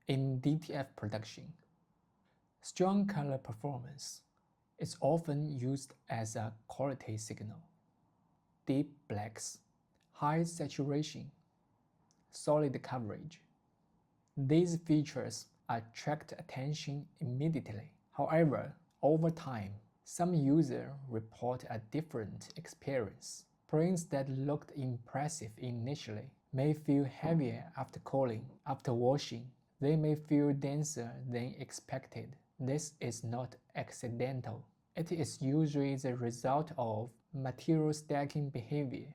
in DTF production. Strong color performance is often used as a quality signal. Deep blacks, high saturation, solid coverage. These features attract attention immediately. However, over time, some users report a different experience. Prints that looked impressive initially may feel heavier after cooling. After washing, they may feel denser than expected. This is not accidental. It is usually the result of material stacking behavior.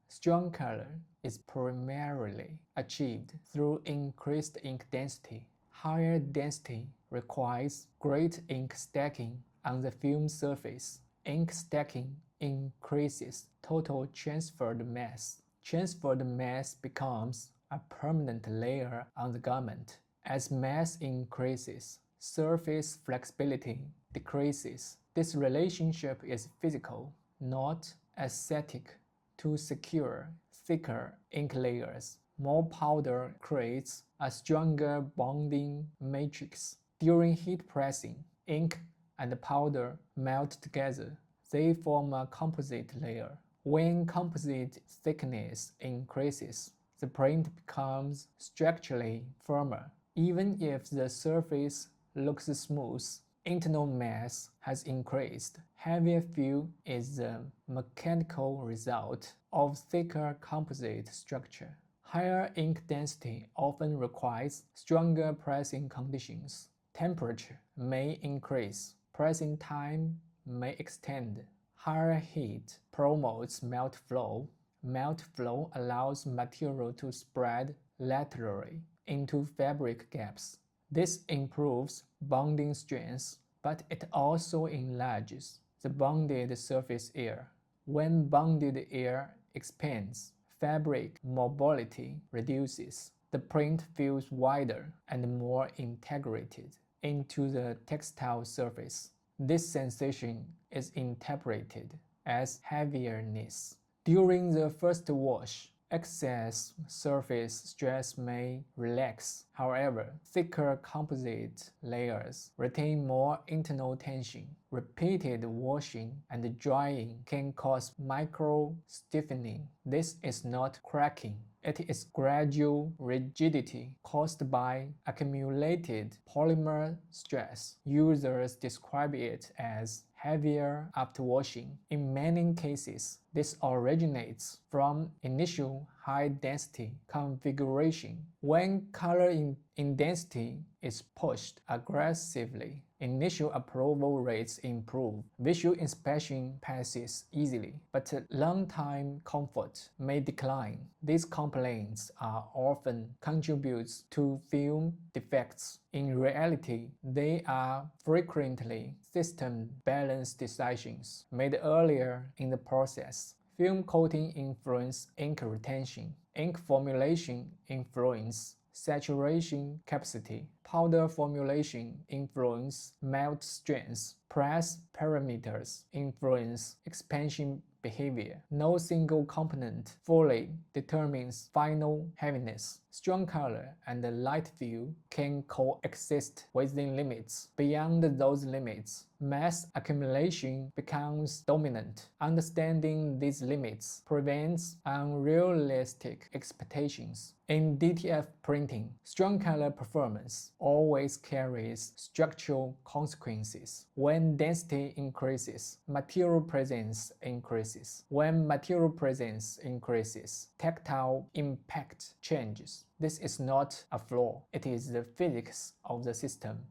Strong color is primarily achieved through increased ink density. Higher density requires great ink stacking on the film surface. Ink stacking increases total transferred mass. Transferred mass becomes a permanent layer on the garment. As mass increases, surface flexibility decreases. This relationship is physical, not aesthetic. To secure thicker ink layers, more powder creates a stronger bonding matrix. During heat pressing, ink and powder melt together. They form a composite layer. When composite thickness increases, the print becomes structurally firmer. Even if the surface looks smooth, internal mass has increased. Heavier feel is the mechanical result of thicker composite structure. Higher ink density often requires stronger pressing conditions. Temperature may increase. Pressing time may extend. Higher heat promotes melt flow. Melt flow allows material to spread laterally into fabric gaps. This improves bonding strength, but it also enlarges the bonded surface area. When bonded area expands, fabric mobility reduces. The print feels wider and more integrated into the textile surface. This sensation is interpreted as heavierness. During the first wash, excess surface stress may relax. However, thicker composite layers retain more internal tension. Repeated washing and drying can cause micro-stiffening. This is not cracking. It is gradual rigidity caused by accumulated polymer stress. Users describe it as heavier after washing. In many cases, this originates from initial high-density configuration. When color intensity is pushed aggressively, initial approval rates improve. Visual inspection passes easily, but long-time comfort may decline. These complaints are often contributes to film defects. In reality, they are frequently system balance decisions made earlier in the process. Film coating influences ink retention. Ink formulation influences saturation capacity. Powder formulation influences melt strength. Press parameters influence expansion behavior. No single component fully determines final heaviness. Strong color and light feel can coexist within limits. Beyond those limits, mass accumulation becomes dominant. Understanding these limits prevents unrealistic expectations. In DTF printing, strong color performance always carries structural consequences. When density increases, material presence increases. When material presence increases, tactile impact changes. This is not a flaw, it is the physics of the system.